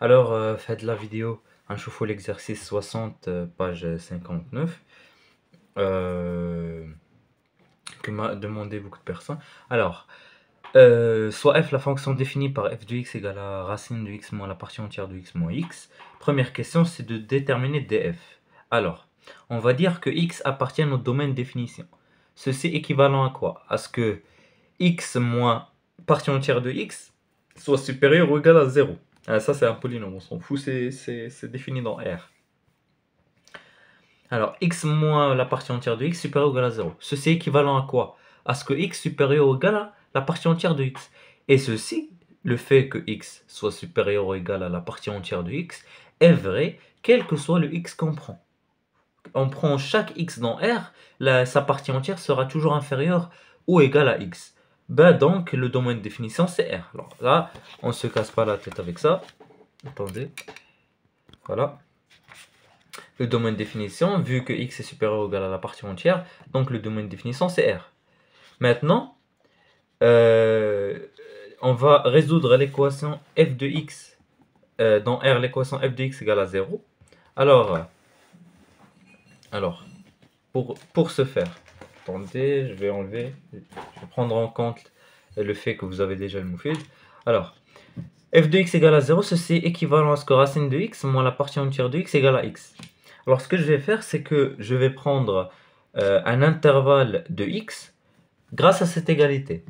Alors, faites la vidéo, نشوفوا l'exercice 60, page 59, euh, que m'a demandé beaucoup de personnes. Alors, soit f, la fonction définie par f de x égale à racine de x moins la partie entière de x moins x. Première question, c'est de déterminer df. Alors, on va dire que x appartient au domaine de définition. Ceci équivalent à quoi? À ce que x moins partie entière de x soit supérieur ou égal à 0. Ah, ça, c'est un polynôme, on s'en fout, c'est défini dans R. Alors, x moins la partie entière de x supérieur ou égal à 0. Ceci est équivalent à quoi? À ce que x supérieur ou égal à la partie entière de x. Et ceci, le fait que x soit supérieur ou égal à la partie entière de x, est vrai, quel que soit le x qu'on prend. On prend chaque x dans R, sa partie entière sera toujours inférieure ou égale à x. Ben donc, le domaine de définition, c'est R. Alors là, on ne se casse pas la tête avec ça. Attendez. Voilà. Le domaine de définition, vu que x est supérieur ou égal à la partie entière, donc le domaine de définition, c'est R. Maintenant, on va résoudre l'équation f de x. Dans R, l'équation f de x égale à 0. Alors pour ce faire, attendez, je vais prendre en compte le fait que vous avez déjà le moufid. Alors, f de x égale à 0, ceci est équivalent à ce que racine de x moins la partie entière de x égale à x. Alors, ce que je vais faire, c'est que je vais prendre un intervalle de x grâce à cette égalité.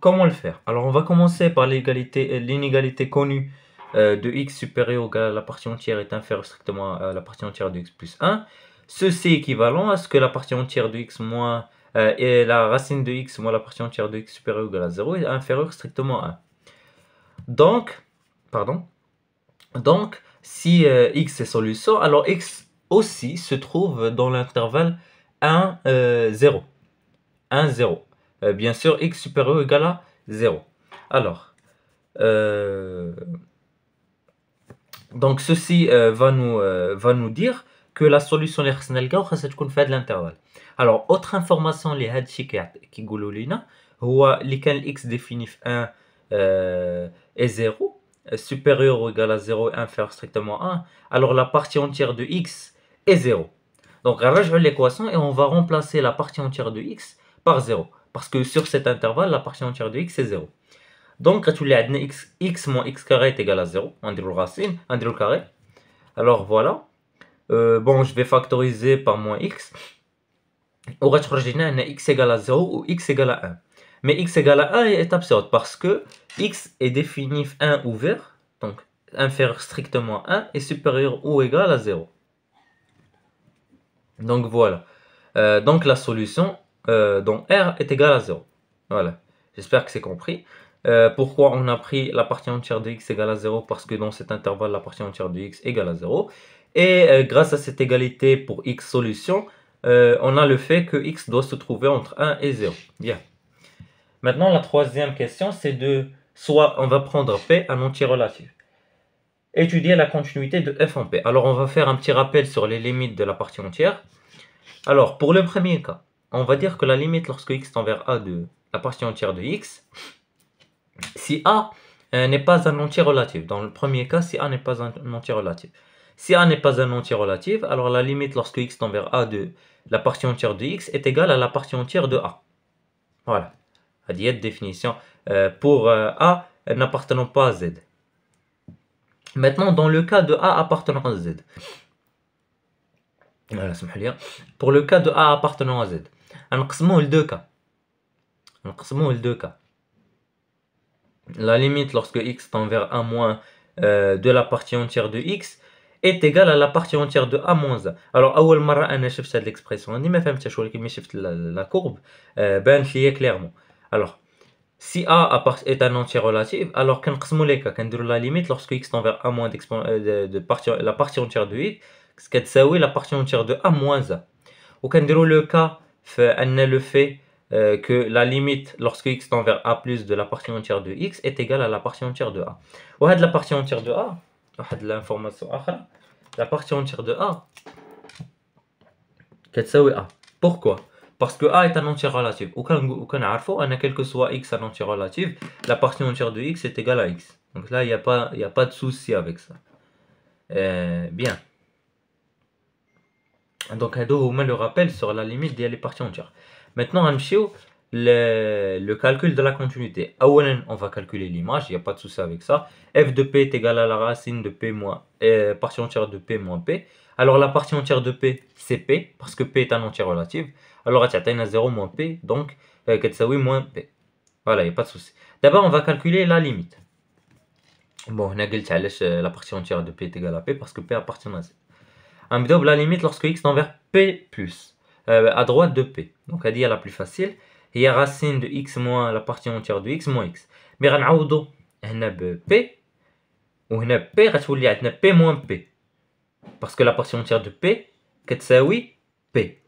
Comment le faire? Alors, on va commencer par l'inégalité connue de x supérieur ou égal à la partie entière est inférieure strictement à la partie entière de x plus 1. Ceci est équivalent à ce que la partie entière de x moins et la racine de x moins la partie entière de x supérieure ou égale à 0 est inférieure strictement à 1. Donc, si x est solution, alors x aussi se trouve dans l'intervalle 1, 0. 1, 0. Bien sûr, x supérieur ou égal à 0. Alors, donc ceci va nous dire que la solution اللي خصنا نلقاو خاصها تكون في هذا الانترفال. Alors, autre information اللي هادشي كيقولوا لينا هو اللي كان الاكس ديفيني في 1 et 0 supérieur ou égal à 0 et inférieur strictement à 1, alors la partie entière de x est 0. Donc, on rajoute l'équation et on va remplacer la partie entière de x par 0. Parce que sur cet intervalle, la partie entière de x est 0. Donc, x moins x carré est égal à 0. On dit le racine, on dit le carré. Alors, voilà. Bon, je vais factoriser par moins x. On va trouver x égale à 0 ou x égale à 1. Mais x égale à 1 est absurde parce que x est défini 1 ouvert, donc inférieur strictement à 1 et supérieur ou égal à 0. Donc voilà. Donc la solution dans R est égale à 0. Voilà. J'espère que c'est compris. Pourquoi on a pris la partie entière de x égale à 0? Parce que dans cet intervalle, la partie entière de x égale à 0. Et grâce à cette égalité pour x solution, on a le fait que x doit se trouver entre 1 et 0. Bien. Maintenant, la troisième question, c'est soit on va prendre P, un entier relatif. Étudier la continuité de f en P. Alors, on va faire un petit rappel sur les limites de la partie entière. Alors, pour le premier cas, on va dire que la limite lorsque x tend vers a de la partie entière de x, si a n'est pas un entier relatif. Dans le premier cas, si a n'est pas un entier relatif. Si a n'est pas un entier relatif, alors la limite lorsque x tend vers a de la partie entière de x est égale à la partie entière de a. Voilà. هذه définition pour A n'appartenant pas à Z. Maintenant, dans le cas de A appartenant à Z. Voilà, pour le cas de A appartenant à Z. نقسموه لدeux cas. La limite lorsque x tend vers A moins de la partie entière de x est égale à la partie entière de A moins 1. Alors, أول مرة أنا شفت هذه l'expression هذه ما فهمتهاش ولكن ملي شفت la courbe بانت ليا clairement. Alors, si A est un entier relatif, alors qu'on va la limite lorsque x tend vers A moins la partie entière de x, c'est la partie entière de A moins 1. Ou qu'on le cas, le fait que la limite lorsque x tend vers A plus de la partie entière de x est égale à la partie entière de A. Ou la partie entière de A, l'information la partie entière de A, c'est A. Pourquoi? Parce que A est un entier relatif. Ou quand on a quel que soit x un entier relatif, la partie entière de x est égale à x. Donc là, il n'y a pas de souci avec ça. Bien. Donc, on met le rappel sur la limite des parties entières. Maintenant, on va le calcul de la continuité. On va calculer l'image, il n'y a pas de souci avec ça. F de P est égal à la racine de P moins, partie entière de P moins P. Alors, la partie entière de P, c'est P, parce que P est un entier relatif. Alors, on a 0 moins P, donc, oui moins P. Voilà, il n'y a pas de souci. D'abord, on va calculer la limite. Bon, on a la partie entière de P est égale à P, parce que P appartient à Z. On va la limite lorsque x tend vers P+, à droite de P. Donc, elle dit la plus facile. Il y a racine de x moins la partie entière de x moins x. Mais on a P, ou on a P, on a P moins P. Parce que la partie entière de P, c'est P.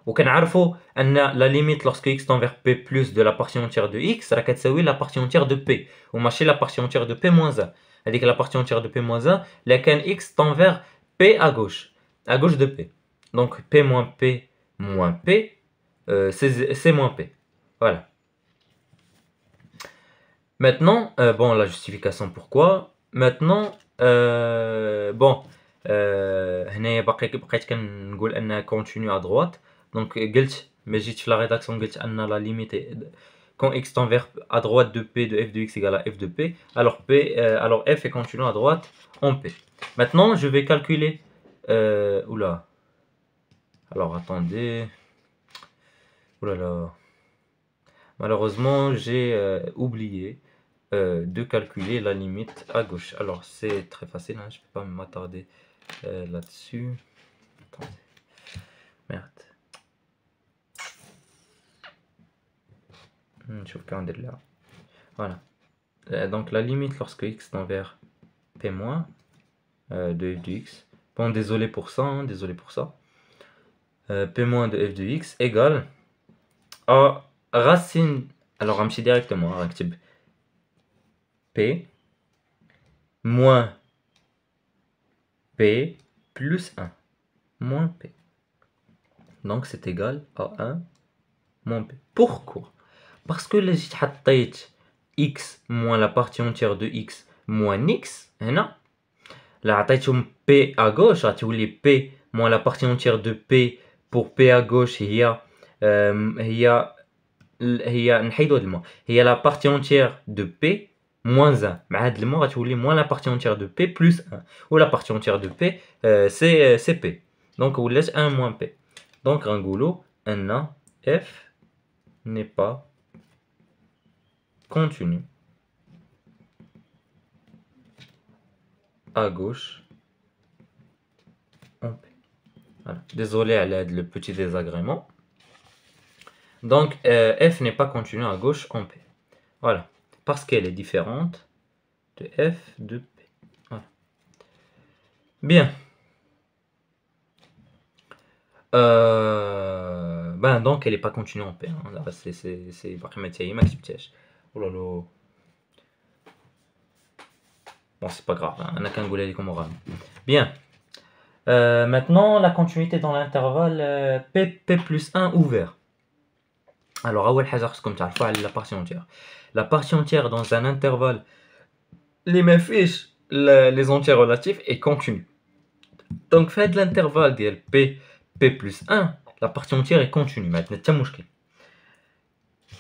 Ou qu'on a la limite lorsque x tend vers P plus de la partie entière de x, c'est la partie entière de P. Ou marcher la partie entière de P moins 1. C'est-à-dire que la partie entière de P moins 1, laquelle x tend vers P à gauche de P. Donc P moins P moins P, c'est moins P. Voilà. Maintenant, bon, la justification pourquoi. Maintenant, bon, هنايا بقيت كنقول انها continue à droite. Donc قلت ما جيتش في la rédaction قلت ان la limite quand x tend vers à droite de P de f de x égale à f de P, alors alors f est continu à droite en P. Maintenant, je vais calculer oula. Alors attendez. Oulala. Malheureusement, j'ai oublié de calculer la limite à gauche. Alors c'est très facile, hein, je ne peux pas m'attarder là-dessus. Attendez. Merde. Je vais regarder là. Voilà. Donc la limite lorsque x tend vers p moins de f de x. Bon, désolé pour ça, hein, désolé pour ça. P moins de f de x égale à racine. Alors on me directement, hein, P moins P plus 1 moins P. Donc c'est égal à 1 moins P. Pourquoi? Parce que là j'ai x moins la partie entière de x moins x. Là j'ai P à gauche, j'ai P moins la partie entière de P pour P à gauche. Il y a la partie entière de P moins 1. Moins la partie entière de P plus 1. Ou la partie entière de P, c'est P. Donc, on laisse 1 moins P. Donc, un goulot, un F n'est pas continu à gauche en P. Voilà. Désolé à l'aide le petit désagrément. Donc, F n'est pas continu à gauche en P. Voilà. Parce qu'elle est différente de F de P. Voilà. Bien. Ben donc elle est pas continue en P. Hein. C'est vraiment ما كتبتهاش. Oh là là. Bon, c'est pas grave. Hein. أنا كنقولها لكم orale. Bien. Maintenant la continuité dans l'intervalle P plus 1 ouvert. Alors أول حاجة خصكم تعرفوا على la partie entière. La partie entière dans un intervalle les ما فيش les entiers relatifs est continue. Donc faites l'intervalle de P plus 1, la partie entière est continue. Maintenant, c'est un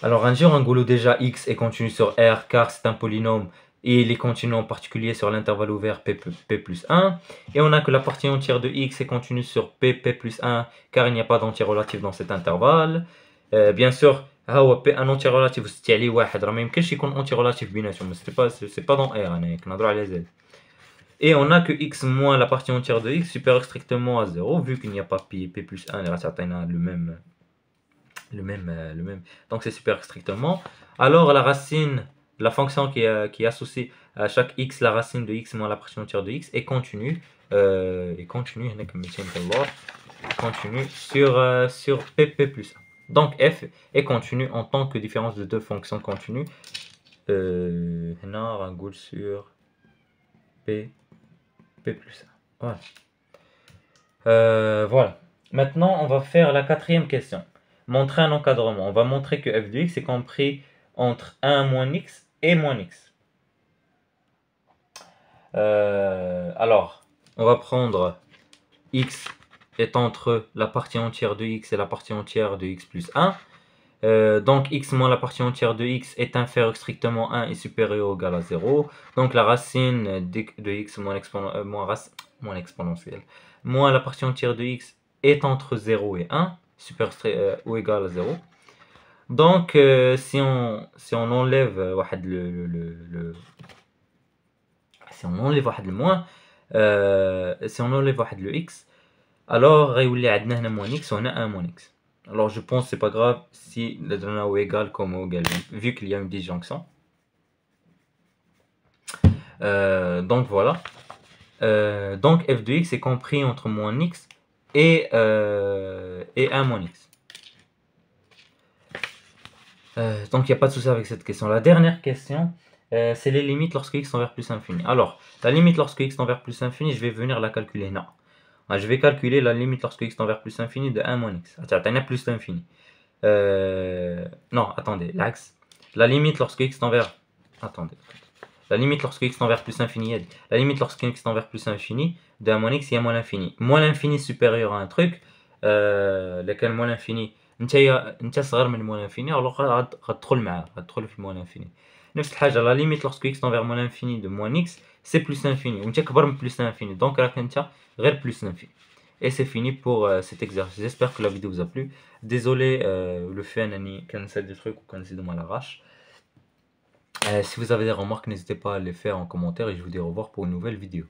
Alors un jour, on goulot déjà x est continu sur R car c'est un polynôme et il est continu en particulier sur l'intervalle ouvert P plus 1. Et on a que la partie entière de x est continue sur P plus 1 car il n'y a pas d'entier relatif dans cet intervalle. Bien sûr, un entier relatif, c'est un entier relatif بيناتهم, mais c'est pas dans R, on a على Z. Et on a que x moins la partie entière de x supérieure strictement à 0, vu qu'il n'y a pas P plus 1, le même. Donc c'est supérieur strictement. Alors la racine, la fonction qui est associée à chaque x, la racine de x moins la partie entière de x, est continue. Continue sur P plus 1. Donc f est continue en tant que différence de deux fonctions continues. Un goal sur P plus 1. Voilà. Voilà. Maintenant, on va faire la quatrième question. Montrer un encadrement. On va montrer que f de x est compris entre 1 moins x et moins x. Alors, on va prendre x est entre la partie entière de x et la partie entière de x plus 1. Donc x moins la partie entière de x est inférieur strictement à 1 et supérieur ou égal à 0. Donc la racine de x moins l'exponentielle moins la partie entière de x est entre 0 et 1, supérieur ou égal à 0. Donc si on enlève si on enlève le moins, si on enlève le x, alors غيولي عندنا هنا moins x وهنا 1 moins x. Alors je pense que c'est pas grave si le données ou égal comme ou égal, vu qu'il y a une disjonction. Donc voilà. Donc f de x est compris entre moins x et 1 moins x. Donc il n'y a pas de souci avec cette question. La dernière question, c'est les limites lorsque x tend vers plus infini. Alors, la limite lorsque x tend vers plus infini, je vais venir la calculer. Non. Je vais calculer la limite lorsque x tend vers plus infini de 1 moins x. Attends, plus l'infini. Non, attendez, l'axe. La limite lorsque x tend vers... Attendez. La limite lorsque x tend vers plus infini, la limite lorsque x tend vers plus infini, de 1 moins x, il y a moins l'infini. Moins l'infini supérieur à un truc, lequel moins l'infini, انت صغر من moins l'infini, alors غتدخل معاه, غتدخل في moins l'infini. نفس الحاجة, la limite lorsque x tend vers moins l'infini de moins x, c'est plus l'infini. وانت كبر من plus l'infini, donc راك انت غير plus l'infini. Et c'est fini pour cet exercice. J'espère que la vidéo vous a plu. Désolé le fait انني كنسى des trucs ou كنسيهم à l'arrache. Si vous avez des remarques, n'hésitez pas à les faire en commentaire et je vous dis au revoir pour une nouvelle vidéo.